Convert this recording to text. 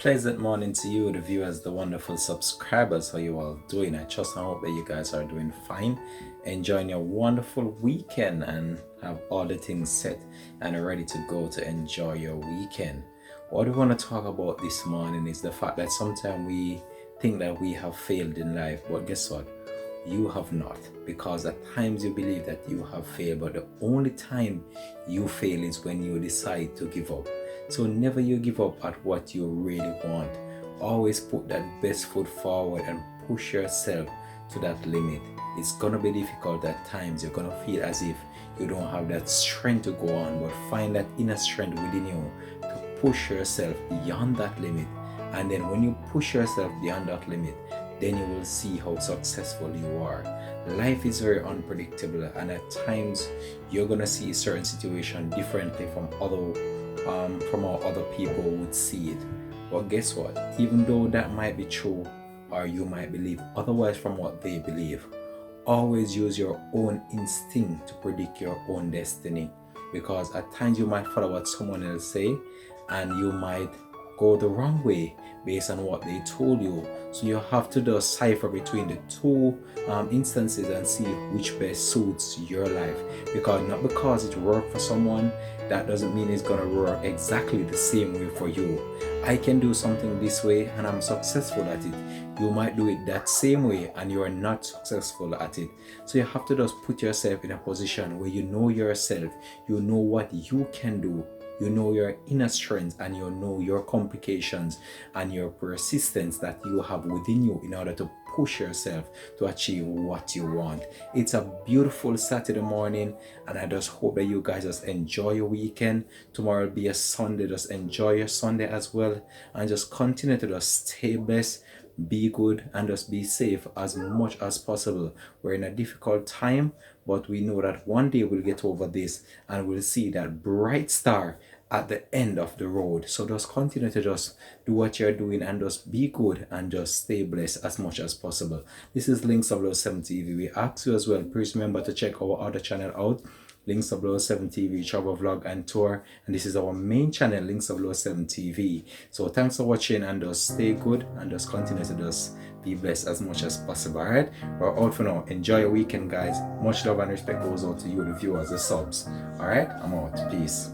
Pleasant morning to you, the viewers, the wonderful subscribers. How you all doing? I trust and hope that you guys are doing fine, enjoying your wonderful weekend, and have all the things set and are ready to go to enjoy your weekend. What we want to talk about this morning is the fact that sometimes we think that we have failed in life, but guess what? You have not, because at times you believe that you have failed, but the only time you fail is when you decide to give up. So never you give up at what you really want. Always put that best foot forward and push yourself to that limit. It's gonna be difficult at times. You're gonna feel as if you don't have that strength to go on, but find that inner strength within you to push yourself beyond that limit. And then when you push yourself beyond that limit, then you will see how successful you are. Life is very unpredictable, and at times you're gonna see a certain situation differently from how other people would see it. But guess what? Even though that might be true, or you might believe otherwise from what they believe, always use your own instinct to predict your own destiny. Because at times you might follow what someone else say, and you might go the wrong way based on what they told you. So you have to decipher between the two instances and see which best suits your life. Because not because it worked for someone, that doesn't mean it's gonna work exactly the same way for you. I can do something this way and I'm successful at it. You might do it that same way and you are not successful at it. So you have to just put yourself in a position where you know yourself, you know what you can do, you know your inner strength, and you know your complications and your persistence that you have within you in order to push yourself to achieve what you want. It's a beautiful Saturday morning, and I just hope that you guys just enjoy your weekend. Tomorrow will be a Sunday. Just enjoy your Sunday as well, and just continue to just stay blessed, be good, and just be safe as much as possible. We're in a difficult time, but we know that one day we'll get over this and we'll see that bright star at the end of the road. So just continue to just do what you're doing and just be good and just stay blessed as much as possible. This is Links of Love 7 TV. We ask you as well, please remember to check our other channel out, Links of Love 7 TV, travel vlog and tour, and this is our main channel, Links of Love 7 TV. So thanks for watching, and just stay good and just continue to just be blessed as much as possible. Alright, we're out for now. Enjoy your weekend, guys. Much love and respect goes out to you, the viewers, the subs. Alright, I'm out. Peace.